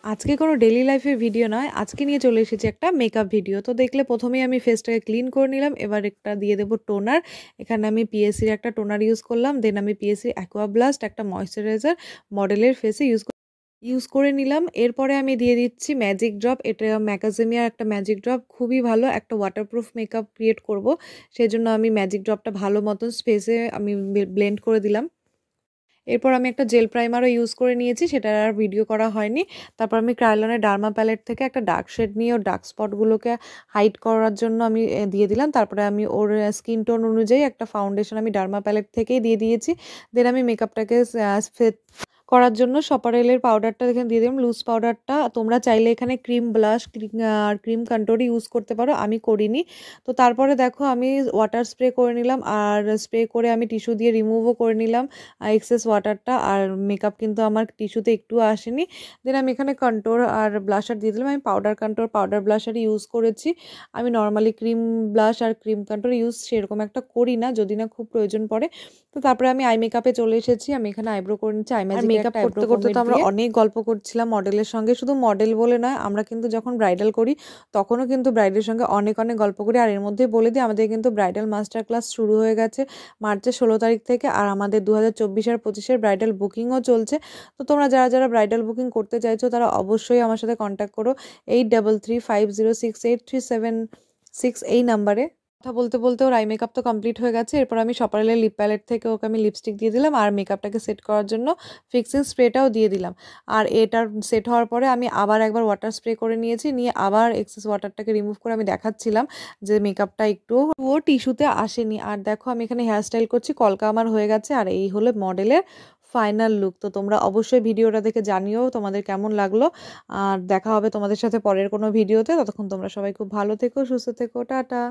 আজকে কোনো ডেইলি লাইফের ভিডিও নয়। আজকে নিয়ে চলে এসেছি একটা মেকআপ ভিডিও। তো দেখলে ১ম এই আমি ফেসটাকে ক্লিন করে নিলাম। এবার একটা দিয়ে দেব টোনার। এখানে আমি পিএসসির একটা টোনার ইউজ করলাম। দেন আমি পিএসসির অ্যাকোয়া ব্লাস্ট একটা ময়েশ্চারাইজার মডেলের ফেসে ইউজ করে নিলাম। এরপরে আমি দিয়ে দিচ্ছি ম্যাজিক ড্রপ। এটা ম্যাকাডেমিয়ার একটা ম্যাজিক ড্রপ। খুবই ভালো একটা ওয়াটারপ্রুফ মেকআপ ক্রিয়েট করব। সেজন্য আমি ম্যাজিক ড্রপটা ভালো মতন ফেসে আমি ব্লেন্ড করে দিলাম। এরপর আমি একটা জেল প্রাইমারও ইউজ করে নিয়েছি, সেটার আর ভিডিও করা হয়নি। তারপর আমি ক্রায়োলনের ডার্মা প্যালেট থেকে একটা ডার্ক শেড নিয়ে ওর ডার্ক স্পটগুলোকে হাইড করার জন্য আমি দিয়ে দিলাম। তারপরে আমি ওর স্কিন টোন অনুযায়ী একটা ফাউন্ডেশন আমি ডার্মা প্যালেট থেকেই দিয়ে দিয়েছি। দেন আমি মেকআপটাকে করার জন্য সপারেলের পাউডারটা এখানে দিয়ে দিলাম, লুজ পাউডারটা। তোমরা চাইলে এখানে ক্রিম ব্লাশ আর ক্রিম কন্ট্রোল ইউজ করতে পারো, আমি করিনি। তো তারপরে দেখো আমি ওয়াটার স্প্রে করে নিলাম, আর স্প্রে করে আমি টিস্যু দিয়ে রিমুভও করে নিলাম এক্সেস ওয়াটারটা। আর মেকআপ কিন্তু আমার টিস্যুতে একটু আসেনি। দেন আমি এখানে কন্ট্রোল আর ব্লাশার দিয়ে দিলাম। আমি পাউডার কন্ট্রোল পাউডার ব্লাশারই ইউজ করেছি। আমি নর্মালি ক্রিম ব্লাশ আর ক্রিম কন্ট্রোল ইউজ সেরকম একটা করি না, যদি না খুব প্রয়োজন পড়ে। তো তারপরে আমি আই মেকআপে চলে এসেছি। আমি এখানে আইব্রো করে নিচ্ছি। মেকআপ করতে করতে তো আমরা অনেক গল্প করছিলাম মডেলের সঙ্গে। শুধু মডেল বলে নয়, আমরা কিন্তু যখন ব্রাইডাল করি তখনও কিন্তু ব্রাইডের সঙ্গে অনেক অনেক গল্প করি। আর এর মধ্যেই বলে দিই, আমাদের কিন্তু ব্রাইডাল মাস্টার ক্লাস শুরু হয়ে গেছে মার্চের 16 তারিখ থেকে। আর আমাদের 2024 আর 25-এর ব্রাইডাল বুকিংও চলছে। তো তোমরা যারা যারা ব্রাইডাল বুকিং করতে চাইছো তারা অবশ্যই আমার সাথে কন্ট্যাক্ট করো 8335068376 এই নাম্বারে। কথা বলতে বলতে ওর আই মেকআপ তো কমপ্লিট হয়ে গেছে। এরপর আমি সপারেলের লিপ প্যালেট থেকে ওকে আমি লিপস্টিক দিয়ে দিলাম, আর মেকআপটাকে সেট করার জন্য ফিক্সিং স্প্রেটাও দিয়ে দিলাম। আর এটার সেট হওয়ার পরে আমি আবার একবার ওয়াটার স্প্রে করে নিয়েছি, নিয়ে আবার এক্সেস ওয়াটারটাকে রিমুভ করে আমি দেখাচ্ছিলাম যে মেকআপটা একটুও টিস্যুতে আসেনি। আর দেখো আমি এখানে হেয়ারস্টাইল করছি, কলকা আমার হয়ে গেছে। আর এই হলো মডেলের ফাইনাল লুক। তো তোমরা অবশ্যই ভিডিওটা দেখে জানিও তোমাদের কেমন লাগলো। আর দেখা হবে তোমাদের সাথে পরের কোনো ভিডিওতে। ততক্ষণ তোমরা সবাই খুব ভালো থেকো, সুস্থ থেকো, টাটা।